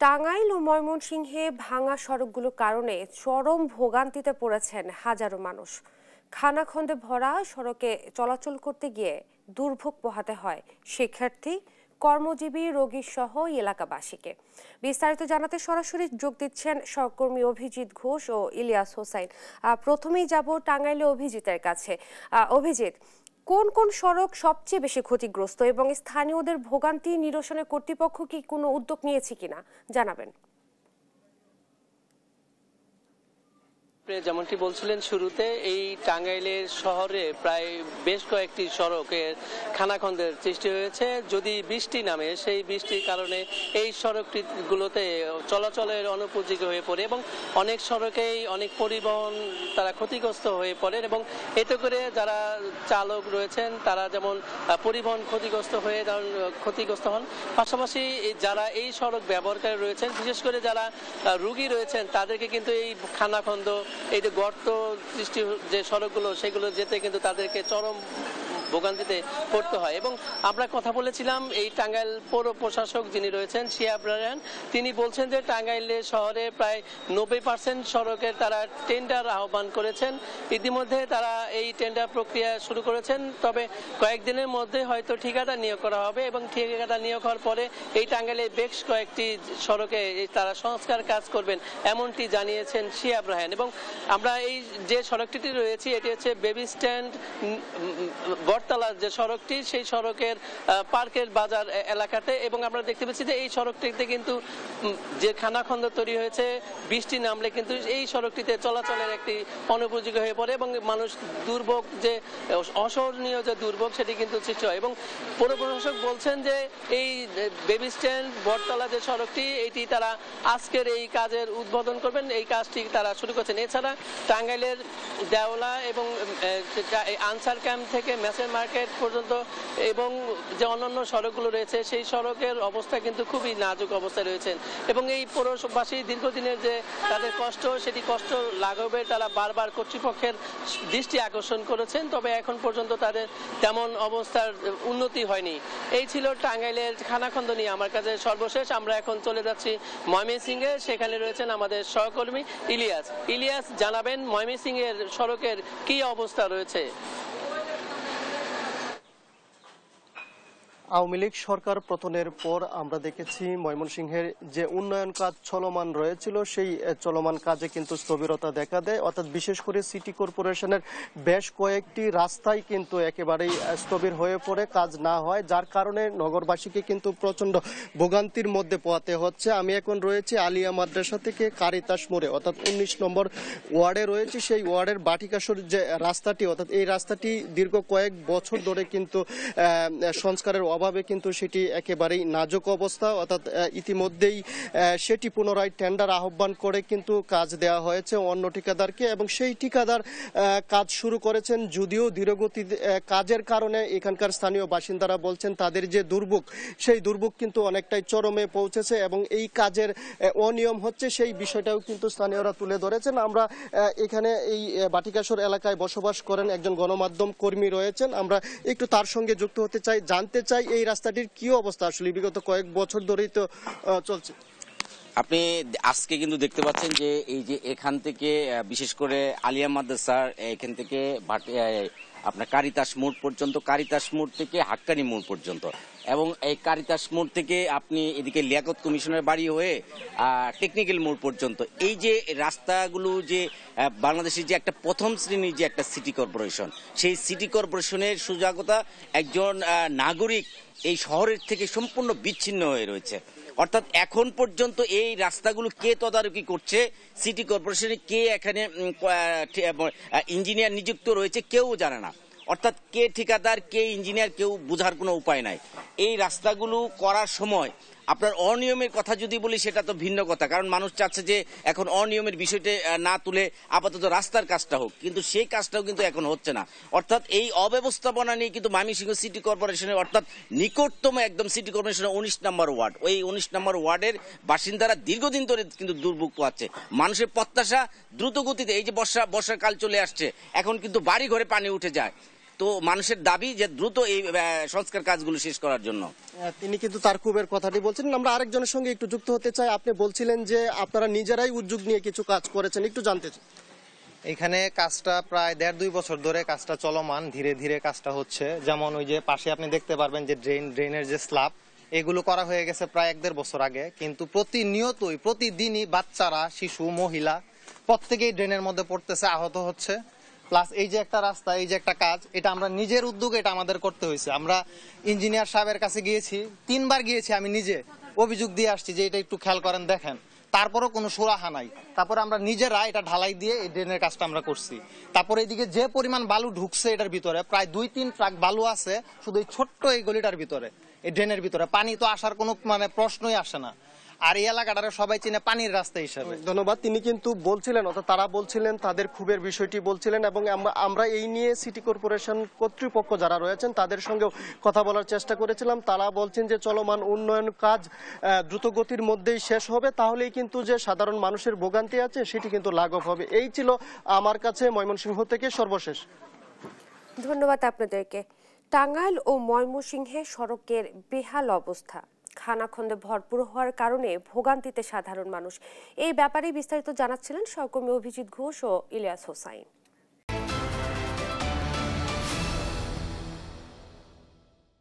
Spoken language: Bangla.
টাঙ্গাইল ও ময়মনসিংহে ভাঙা সড়কগুলোর কারণে চরম ভোগান্তিতে পড়েছেন হাজারো মানুষ। খানাখন্দে ভরা সড়কে চলাচল করতে গিয়ে দুর্ভোগ পোহাতে হয় শিক্ষার্থী, কর্মজীবী, রোগী সহ এলাকাবাসীকে। বিস্তারিত জানাতে সরাসরি যোগ দিচ্ছেন সহকর্মী অভিজিৎ ঘোষ ও ইলিয়াস হোসাইন। প্রথমেই যাব টাঙ্গাইলে অভিজিতের কাছে। অভিজিৎ, কোন কোন সড়ক সবচেয়ে বেশি ক্ষতিগ্রস্ত এবং স্থানীয়দের ভোগান্তি নিরসনে কর্তৃপক্ষ কি কোনো উদ্যোগ নিয়েছে কিনা জানাবেন। যেমনটি বলছিলেন শুরুতে, এই টাঙ্গাইলের শহরে প্রায় বেশ কয়েকটি সড়কের খানাখন্দের সৃষ্টি হয়েছে। যদি বৃষ্টি নামে, সেই বৃষ্টির কারণে এই সড়কগুলোতে চলাচলের অনুপযোগী হয়ে পড়ে এবং অনেক সড়কেই অনেক পরিবহন তারা ক্ষতিগ্রস্ত হয়ে পড়ে এবং এতে করে যারা চালক রয়েছেন তারা যেমন পরিবহন ক্ষতিগ্রস্ত হন, পাশাপাশি যারা এই সড়ক ব্যবহারকারী রয়েছেন, বিশেষ করে যারা রোগী রয়েছেন, তাদেরকে কিন্তু এই খানাখন্দ, এই যে গর্ত সৃষ্টি যে সড়কগুলো, সেগুলো যেতে কিন্তু তাদেরকে চরম ভোগান্তিতে পড়তে হয়। এবং আমরা কথা বলেছিলাম এই টাঙ্গাইল পৌর প্রশাসক যিনি রয়েছেন শিহাব রায়হান, তিনি বলছেন যে টাঙ্গাইলের শহরে প্রায় 90% সড়কের তারা টেন্ডার আহ্বান করেছেন। ইতিমধ্যে তারা এই টেন্ডার প্রক্রিয়া শুরু করেছেন, তবে কয়েকদিনের মধ্যে হয়তো ঠিকাদার নিয়োগ করা হবে এবং ঠিকাদার নিয়োগ হওয়ার পরে এই টাঙ্গাইলে বেশ কয়েকটি সড়কে তারা সংস্কার কাজ করবেন, এমনটি জানিয়েছেন শিহাব রায়হান। এবং আমরা এই যে সড়কটি রয়েছে, এটি হচ্ছে বেবি স্ট্যান্ড বটতলার যে সড়কটি, সেই সড়কের পার্কের বাজার এলাকাতে। এবং আমরা দেখতে পাচ্ছি যে এই সড়কটিতে কিন্তু যে খানাখন্দ তৈরি হয়েছে, বৃষ্টি নামলে কিন্তু এই সড়কটিতে চলাচলের একটি অনুপযোগী হয়ে পড়ে এবং মানুষ দুর্ভোগ, যে অসহনীয় যে দুর্ভোগ, সেটি কিন্তু সৃষ্টি হয়। এবং পৌর প্রশাসক বলছেন যে এই বেবি স্ট্যান্ড বটতলা যে সড়কটি, এটি তারা আজকের এই কাজের উদ্বোধন করবেন, এই কাজটি তারা শুরু করছেন। এছাড়া টাঙ্গাইলের দেওলা এবং আনসার ক্যাম্প থেকে মেসের মার্কেট পর্যন্ত এবং যে অন্যান্য সড়কগুলো রয়েছে, সেই সড়কের অবস্থা কিন্তু খুবই নাজুক অবস্থায় রয়েছেন। এবং এই পৌরবাসী দীর্ঘদিনের যে তাদের কষ্ট, সেটি কষ্ট লাঘবে তারা বারবার কর্তৃপক্ষের দৃষ্টি আকর্ষণ করেছেন, তবে এখন পর্যন্ত তাদের তেমন অবস্থার উন্নতি হয়নি। এই ছিল টাঙ্গাইলের খানাখন্দ নিয়ে আমার কাছে সর্বশেষ। আমরা এখন চলে যাচ্ছি ময়মনসিংহে, সেখানে রয়েছেন আমাদের সহকর্মী ইলিয়াস। জানাবেন ময়মনসিংহের সড়কের কি অবস্থা রয়েছে। আওয়ামী লীগ সরকার পতনের পর আমরা দেখেছি ময়মনসিংহের যে উন্নয়ন কাজ চলমান রয়েছিল, সেই চলমান কাজে কিন্তু স্থবিরতা দেখা দেয়। অর্থাৎ বিশেষ করে সিটি কর্পোরেশনের বেশ কয়েকটি রাস্তায় কিন্তু একেবারেই স্থবির হয়ে পড়ে, কাজ না হয়, যার কারণে নগরবাসীকে কিন্তু প্রচন্ড ভোগান্তির মধ্যে পোহাতে হচ্ছে। আমি এখন রয়েছে আলিয়া মাদ্রাসা থেকে কারিতাস মোড়ে, অর্থাৎ 19 নম্বর ওয়ার্ডে রয়েছে। সেই ওয়ার্ডের বাটিকাসর যে রাস্তাটি, অর্থাৎ এই রাস্তাটি দীর্ঘ কয়েক বছর ধরে কিন্তু সংস্কারের অভাবে কিন্তু সেটি একেবারেই নাজুক অবস্থা। অর্থাৎ ইতিমধ্যেই সেটি পুনরায় টেন্ডার আহ্বান করে কিন্তু কাজ দেওয়া হয়েছে অন্য ঠিকাদারকে এবং সেই ঠিকাদার কাজ শুরু করেছেন, যদিও ধীরগতি কাজের কারণে এখানকার স্থানীয় বাসিন্দারা বলছেন তাদের যে দুর্ভোগ, সেই দুর্ভোগ কিন্তু অনেকটাই চরমে পৌঁছেছে এবং এই কাজের অনিয়ম হচ্ছে, সেই বিষয়টাও কিন্তু স্থানীয়রা তুলে ধরেছেন। আমরা এখানে এই বাটিকাসর এলাকায় বসবাস করেন একজন গণমাধ্যম কর্মী রয়েছেন, আমরা একটু তার সঙ্গে যুক্ত হতে চাই, জানতে চাই এই রাস্তাটির কি অবস্থা। আসলে বিগত কয়েক বছর ধরেই তো চলছে। আপনি আজকে কিন্তু দেখতে পাচ্ছেন যে এই যে এখান থেকে বিশেষ করে আলিয়া মাদ্রাসার এখান থেকে আপনার কারিতাস মোড় পর্যন্ত, কারিতাস মোড় থেকে হাক্কানি মোড় পর্যন্ত, এবং এই কারিতাস মোড় থেকে আপনি এদিকে লিয়াকত কমিশনের বাড়ি হয়ে টেকনিক্যাল মোড় পর্যন্ত, এই যে রাস্তাগুলো যে বাংলাদেশের যে একটা প্রথম শ্রেণীর যে একটা সিটি কর্পোরেশন, সেই সিটি কর্পোরেশনের সুযোগ্যতা একজন নাগরিক এই শহরের থেকে সম্পূর্ণ বিচ্ছিন্ন হয়ে রয়েছে। অর্থাৎ এখন পর্যন্ত এই রাস্তাগুলো কে তদারকি করছে, সিটি কর্পোরেশনে কে এখানে ইঞ্জিনিয়ার নিযুক্ত রয়েছে, কেউ জানে না। অর্থাৎ কে ঠিকাদার, কে ইঞ্জিনিয়ার, কেউ বোঝার কোনো উপায় নাই। এই রাস্তাগুলো করার সময় আপনার অনিয়মের কথা যদি বলি, সেটা তো ভিন্ন কথা, কারণ মানুষ চাচ্ছে যে এখন অনিয়মের বিষয়টা না তুলে আপাতত রাস্তার কাজটা হোক, কিন্তু সেই কাজটাও কিন্তু এখন হচ্ছে না। অর্থাৎ এই অব্যবস্থাপনা নিয়ে কিন্তু ময়মনসিংহ সিটি কর্পোরেশনের, অর্থাৎ নিকটতম একদম সিটি কর্পোরেশনের 19 নম্বর ওয়ার্ড, ওই 19 নম্বর ওয়ার্ডের বাসিন্দারা দীর্ঘদিন ধরে কিন্তু দুর্ভোগ পাচ্ছে। মানুষের প্রত্যাশা দ্রুত গতিতে, এই যে বর্ষাকাল চলে আসছে, এখন কিন্তু বাড়ি ঘরে পানি উঠে যায়। তো মানুষের দাবি যে দ্রুত এই সংস্কার কাজগুলো শেষ করার জন্য। তিনি কিন্তু তার ক্ষোভের কথাটি বলছেন। আমরা আরেকজনের সঙ্গে একটু যুক্ত হতে চাই। আপনি বলছিলেন যে আপনারা নিজেরাই উদ্যোগ নিয়ে কিছু কাজ করেছেন, একটু জানতে চাই। এখানে কাজটা প্রায় 1.5-2 বছর ধরে কাজটা চলমান, ধীরে ধীরে কাজটা হচ্ছে। যেমন ওই যে পাশে আপনি দেখতে পারবেন যে ড্রেনের যে স্ল্যাব, এগুলো করা হয়ে গেছে প্রায় 1-1.5 বছর আগে, কিন্তু প্রতিনিয়তই প্রতিদিনই বাচ্চারা, শিশু, মহিলা প্রত্যেকেই ড্রেনের মধ্যে পড়তেছে, আহত হচ্ছে। প্লাস এই যে একটা রাস্তা, এই যে একটা কাজ, এটা আমরা নিজের উদ্যোগে এটা আমাদের করতে হয়েছে। আমরা ইঞ্জিনিয়ার সাহেবের কাছে গিয়েছি, 3 বার গিয়েছি, আমি নিজে অভিযোগ দিয়ে আসছি যে এটা একটু খেয়াল করেন, দেখেন। তারপরও কোনো সুরাহা নাই। তারপরে আমরা নিজেরা এটা ঢালাই দিয়ে এই ড্রেনের কাজটা আমরা করছি। তারপরে এইদিকে যে পরিমাণ বালু ঢুকছে এটার ভিতরে, প্রায় 2-3 ট্রাক বালু আছে শুধু এই ছোট্ট এই গলিটার ভিতরে, এই ড্রেনের ভিতরে। পানি তো আসার কোনো প্রশ্নই আসে না। আর এই এলাকাটারে সবাই চিনে পানির রাস্তা হিসাবে। ধন্যবাদ। তিনি কিন্তু বলছিলেন, অর্থাৎ তারা বলছিলেন, তাদের ক্ষোভের বিষয়টি বলছিলেন, এবং আমরা এই নিয়ে সিটি কর্পোরেশন কর্তৃপক্ষ যারা রয়েছেন তাদের সঙ্গেও কথা বলার চেষ্টা করেছিলাম। তারা বলছেন যে চলমান উন্নয়ন কাজ দ্রুত গতির মধ্যেই শেষ হবে, তাহলেই কিন্তু যে সাধারণ মানুষের ভোগান্তি আছে সেটি কিন্তু লাঘব হবে। এই ছিল আমার কাছে ময়মনসিংহ থেকে সর্বশেষ। ধন্যবাদ আপনাদেরকে। টাঙ্গাইল ও ময়মনসিংহে সড়কের বেহাল অবস্থা, খানাখন্দে ভরপুর হওয়ার কারণে ভোগান্তিতে সাধারণ মানুষ। এই ব্যাপারে বিস্তারিত জানাচ্ছিলেন সহকর্মী অভিজিৎ ঘোষ ও ইলিয়াস হোসাইন।